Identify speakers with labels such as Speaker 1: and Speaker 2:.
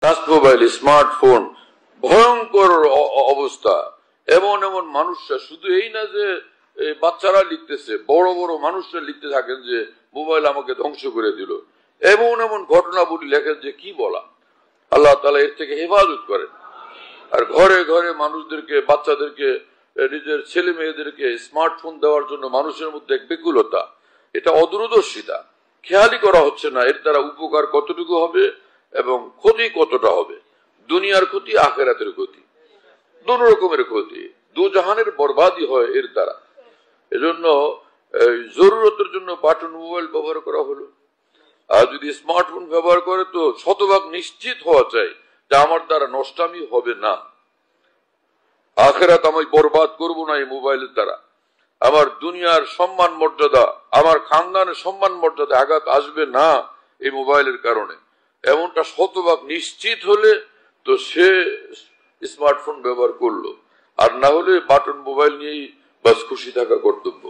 Speaker 1: Touch mobile, smartphone, ভয়ঙ্কর অবস্থা। এমন এমন মানুষরা, শুধু এই না যে বাচ্চারা লিখতেছে, বড় বড় মানুষরা লিখতে থাকেন যে মোবাইল আমাকে ধ্বংস করে দিল। এমন এমন ঘটনাবলী লেখেন যে কি বলা। আল্লাহ তাআলা এর থেকে হেফাজত করেন। আর ঘরে ঘরে মানুষদেরকে, বাচ্চাদেরকে, নিজের ছেলে মেয়েদেরকে স্মার্টফোন দেওয়ার জন্য মানুষের মধ্যে এক বিকুলতা, এটা অদূরদর্শিতা। খেয়ালই করা হচ্ছে না এর দ্বারা উপকার কতটুকু হবে এবং ক্ষতি কতটা হবে। দুনিয়ার ক্ষতি, আখিরাতের ক্ষতি, দুই রকমের ক্ষতি, দু জাহানের বরবাদি হয় এর দ্বারা। এজন্য জরুরতের জন্য বাটন মোবাইল ব্যবহার করা হলো। আর যদি স্মার্টফোন ব্যবহার করে তো শতভাগ নিশ্চিত হওয়া চাই যে আমার দ্বারা নষ্টামি হবে না, আখিরাত আমি বরবাদ করব না এই মোবাইলের দ্বারা। আমার দুনিয়ার সম্মান মর্যাদা, আমার খানদানের সম্মান মর্যাদা আঘাত আসবে না এই মোবাইলের কারণে, এমনটা শতভাগ নিশ্চিত হলে তো সে স্মার্টফোন ব্যবহার করলো। আর না হলে বাটন মোবাইল নিয়েই বাস খুশি থাকা কর্তব্য।